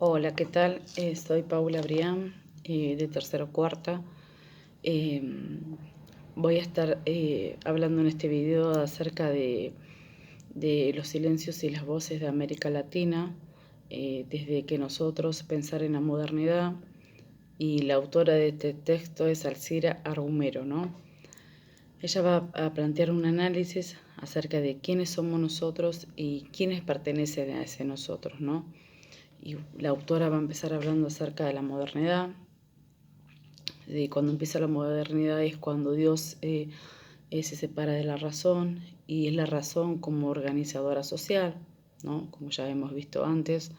Hola, ¿qué tal? Soy Paula Brián, de Tercero Cuarta. Eh, Voy a estar hablando en este video acerca de los silencios y las voces de América Latina, desde que nosotros pensar en la modernidad. Y la autora de este texto es Alcira Argumero, ¿no? Ella va a plantear un análisis acerca de quiénes somos nosotros y quiénes pertenecen a ese nosotros, ¿no? Y la autora va a empezar hablando acerca de la modernidad. Cuando empieza la modernidad es cuando Dios se separa de la razón, y es la razón como organizadora social, ¿no? Como ya hemos visto antes,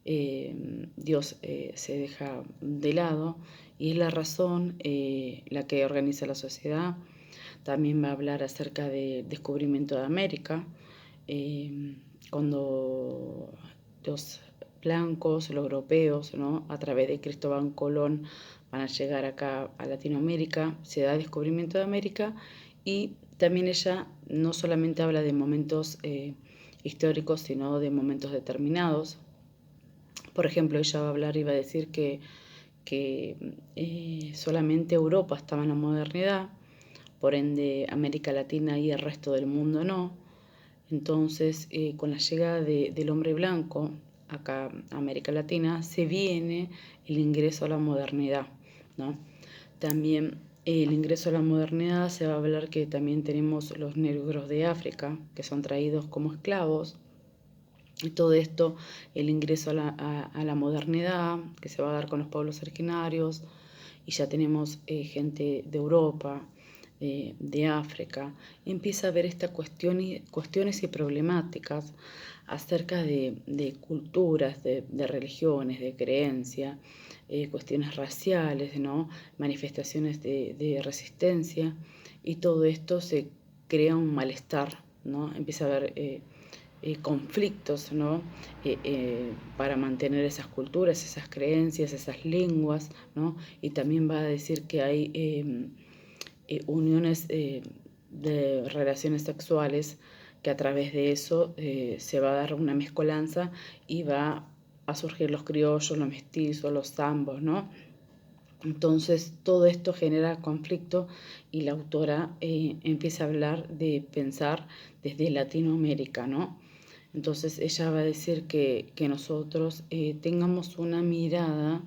Dios se deja de lado y es la razón la que organiza la sociedad. También va a hablar acerca del descubrimiento de América, cuando los blancos, los europeos, ¿no? A través de Cristóbal Colón van a llegar acá a Latinoamérica, se da el descubrimiento de América. Y también ella no solamente habla de momentos históricos, sino de momentos determinados. Por ejemplo, ella va a hablar y va a decir que solamente Europa estaba en la modernidad, por ende América Latina y el resto del mundo no. Entonces, con la llegada del hombre blanco acá a América Latina, se viene el ingreso a la modernidad, ¿no? También el ingreso a la modernidad se va a hablar que también tenemos los negros de África, que son traídos como esclavos. Y todo esto, el ingreso a la modernidad, que se va a dar con los pueblos originarios, y ya tenemos gente de Europa, de África. Empieza a haber estas cuestiones y problemáticas acerca de culturas, de religiones, de creencia, cuestiones raciales, ¿no? Manifestaciones de resistencia, y todo esto se crea un malestar, ¿no? Empieza a haber conflictos, ¿no? Para mantener esas culturas, esas creencias, esas lenguas, ¿no? Y también va a decir que hay uniones de relaciones sexuales, que a través de eso se va a dar una mezcolanza y va a surgir los criollos, los mestizos, los zambos, ¿no? Entonces todo esto genera conflicto, y la autora empieza a hablar de pensar desde Latinoamérica, ¿no? Entonces ella va a decir que nosotros tengamos una mirada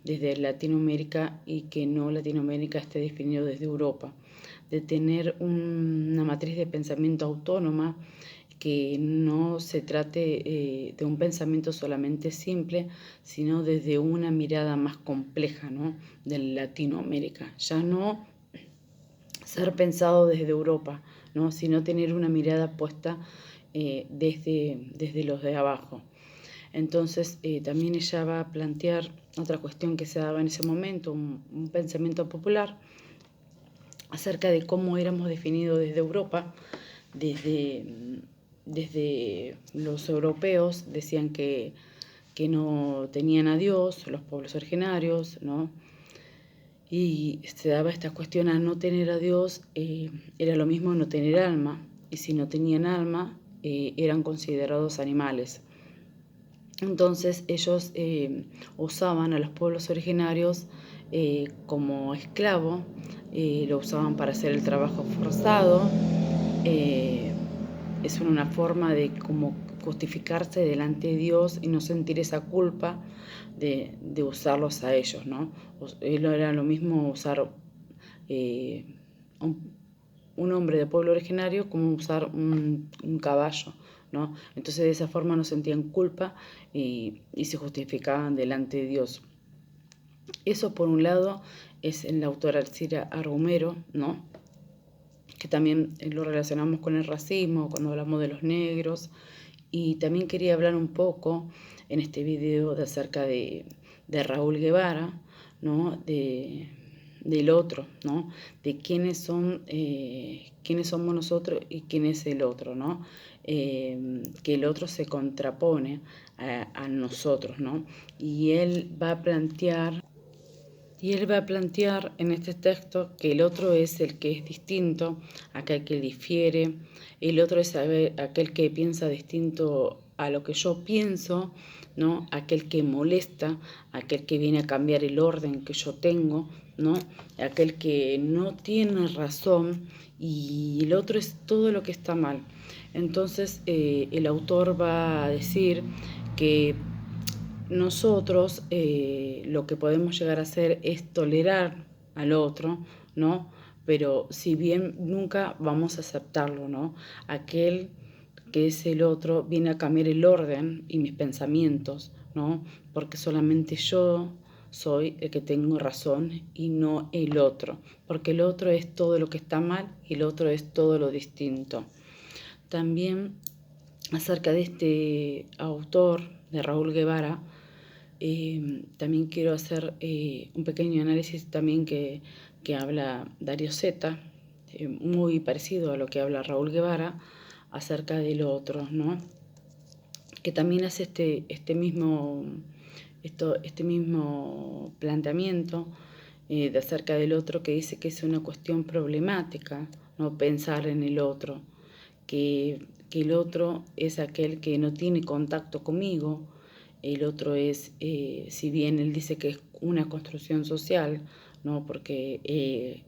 desde Latinoamérica, y que no Latinoamérica esté definido desde Europa, de tener una matriz de pensamiento autónoma, que no se trate de un pensamiento solamente simple, sino desde una mirada más compleja, ¿no? De Latinoamérica. Ya no ser pensado desde Europa, ¿no? Sino tener una mirada puesta desde los de abajo. Entonces también ella va a plantear otra cuestión que se daba en ese momento, un pensamiento popular acerca de cómo éramos definidos desde Europa. Desde los europeos decían que no tenían a Dios, los pueblos originarios, ¿no? Y se daba esta cuestión: a no tener a Dios era lo mismo no tener alma, y si no tenían alma eran considerados animales. Entonces ellos usaban a los pueblos originarios como esclavo, lo usaban para hacer el trabajo forzado. Es una forma de como justificarse delante de Dios y no sentir esa culpa de usarlos a ellos, ¿no? Era lo mismo usar un hombre de pueblo originario como usar un caballo, ¿no? Entonces de esa forma no sentían culpa y se justificaban delante de Dios. Eso por un lado es en la autora Alcira Argumero, ¿no? Que también lo relacionamos con el racismo cuando hablamos de los negros. Y también quería hablar un poco en este video acerca de Raúl Guevara, ¿no? Del otro, ¿no? De quiénes somos nosotros y quién es el otro, ¿no? Que el otro se contrapone a nosotros, ¿no? Y él va a plantear en este texto que el otro es el que es distinto, aquel que difiere. El otro es aquel que piensa distinto a lo que yo pienso, ¿no? Aquel que molesta, aquel que viene a cambiar el orden que yo tengo, ¿no? Aquel que no tiene razón y el otro es todo lo que está mal. Entonces el autor va a decir que nosotros lo que podemos llegar a hacer es tolerar al otro, ¿no? Pero si bien nunca vamos a aceptarlo, ¿no? Aquel que es el otro viene a cambiar el orden y mis pensamientos, ¿no? Porque solamente yo soy el que tengo razón y no el otro, porque el otro es todo lo que está mal y el otro es todo lo distinto. También acerca de este autor, de Raúl Guevara, también quiero hacer un pequeño análisis también que habla Darío Zeta, muy parecido a lo que habla Raúl Guevara, acerca del otro, ¿no? Que también hace este mismo planteamiento de acerca del otro, que dice que es una cuestión problemática, ¿no? Pensar en el otro, que el otro es aquel que no tiene contacto conmigo, el otro es, si bien él dice que es una construcción social, ¿no? Porque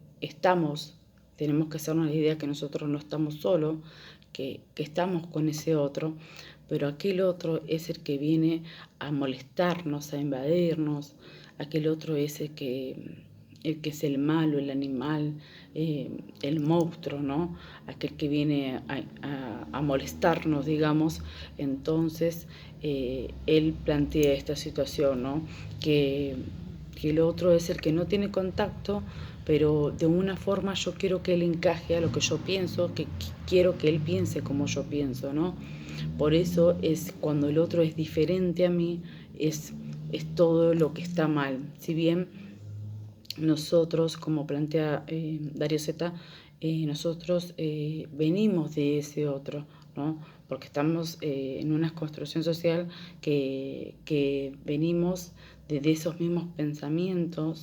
tenemos que hacernos la idea que nosotros no estamos solos, que estamos con ese otro, pero aquel otro es el que viene a molestarnos, a invadirnos, aquel otro es el que es el malo, el animal, el monstruo, ¿no? Aquel que viene a molestarnos, digamos. Entonces, él plantea esta situación, ¿no? Que el otro es el que no tiene contacto, pero de una forma yo quiero que él encaje a lo que yo pienso, que quiero que él piense como yo pienso, ¿no? Por eso es cuando el otro es diferente a mí, es todo lo que está mal. Si bien nosotros, como plantea Darío Zeta, nosotros venimos de ese otro, ¿no? Porque estamos en una construcción social que venimos de esos mismos pensamientos,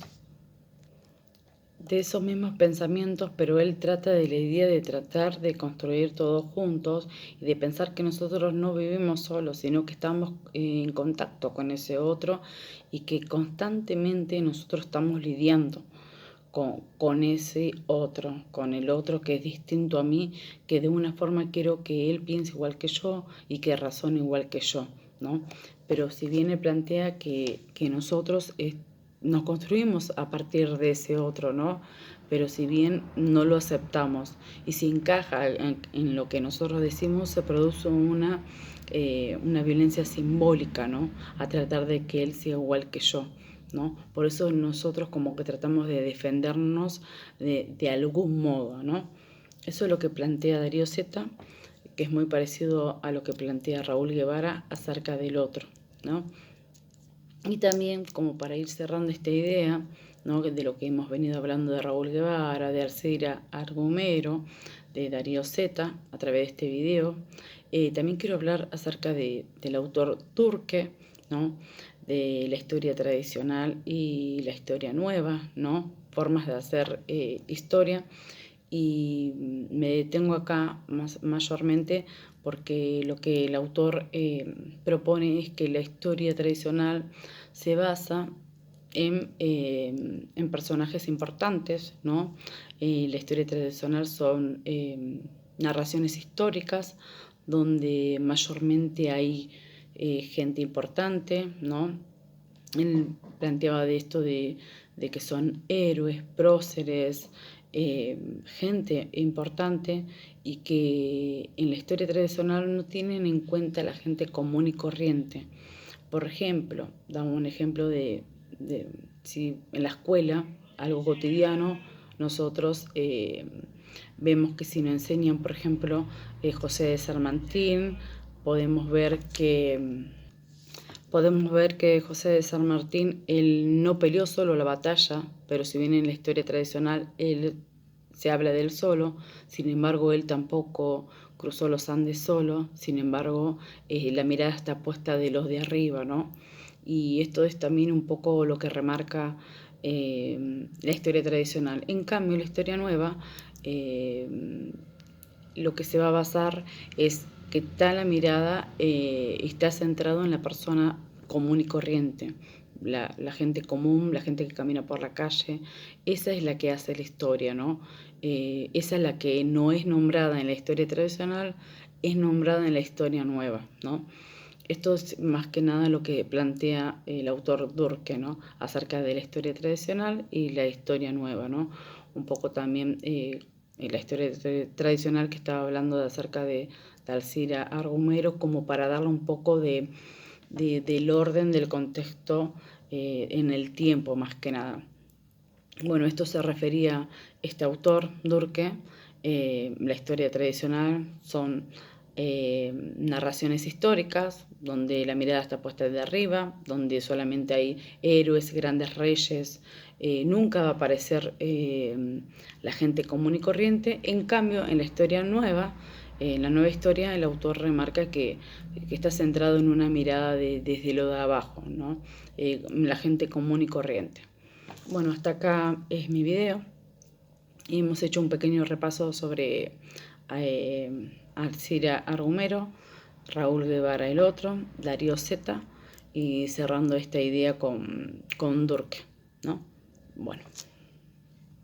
pero él trata de la idea de tratar de construir todos juntos y de pensar que nosotros no vivimos solos, sino que estamos en contacto con ese otro y que constantemente nosotros estamos lidiando con ese otro, con el otro que es distinto a mí, que de una forma quiero que él piense igual que yo y que razone igual que yo, ¿no? Pero si bien él plantea que nosotros nos construimos a partir de ese otro, ¿no? Pero si bien no lo aceptamos y si encaja en lo que nosotros decimos, se produce una violencia simbólica, ¿no? A tratar de que él sea igual que yo, ¿no? Por eso nosotros como que tratamos de defendernos de algún modo, ¿no? Eso es lo que plantea Darío Zeta, que es muy parecido a lo que plantea Raúl Guevara acerca del otro, ¿no? Y también, como para ir cerrando esta idea, ¿no? De lo que hemos venido hablando de Raúl Guevara, de Arcira Argumero, de Darío Zeta, a través de este video, también quiero hablar acerca del autor Turque, ¿no? De la historia tradicional y la historia nueva, ¿no? Formas de hacer historia. Y me detengo acá mayormente porque lo que el autor propone es que la historia tradicional se basa en personajes importantes, ¿no? La historia tradicional son narraciones históricas donde mayormente hay gente importante, ¿no? Él planteaba de esto de que son héroes, próceres, gente importante y que en la historia tradicional no tienen en cuenta a la gente común y corriente. Por ejemplo, damos un ejemplo de si en la escuela, algo cotidiano, nosotros vemos que si nos enseñan, por ejemplo, José de San Martín, podemos ver que José de San Martín, él no peleó solo la batalla, pero si bien en la historia tradicional se habla de él solo, sin embargo él tampoco cruzó los Andes solo, sin embargo la mirada está puesta de los de arriba, ¿no? Y esto es también un poco lo que remarca la historia tradicional. En cambio, la historia nueva, lo que se va a basar es que está la mirada está centrado en la persona común y corriente, la gente común, la gente que camina por la calle, esa es la que hace la historia, ¿no? Esa es la que no es nombrada en la historia tradicional, es nombrada en la historia nueva, ¿no? Esto es más que nada lo que plantea el autor Durkheim, ¿no? Acerca de la historia tradicional y la historia nueva, ¿no? Un poco también la historia tradicional que estaba hablando acerca de Alcira Argumero, como para darle un poco del orden del contexto en el tiempo, más que nada. Bueno, esto se refería este autor, Durkheim. La historia tradicional son narraciones históricas, donde la mirada está puesta desde arriba, donde solamente hay héroes, grandes reyes, nunca va a aparecer la gente común y corriente. En cambio, en la historia nueva, en la nueva historia, el autor remarca que está centrado en una mirada desde lo de abajo, ¿no? La gente común y corriente. Bueno, hasta acá es mi video. Hemos hecho un pequeño repaso sobre Alcira Argumero, Raúl Guevara el otro, Darío Zeta, y cerrando esta idea con Durkheim, ¿no? Bueno.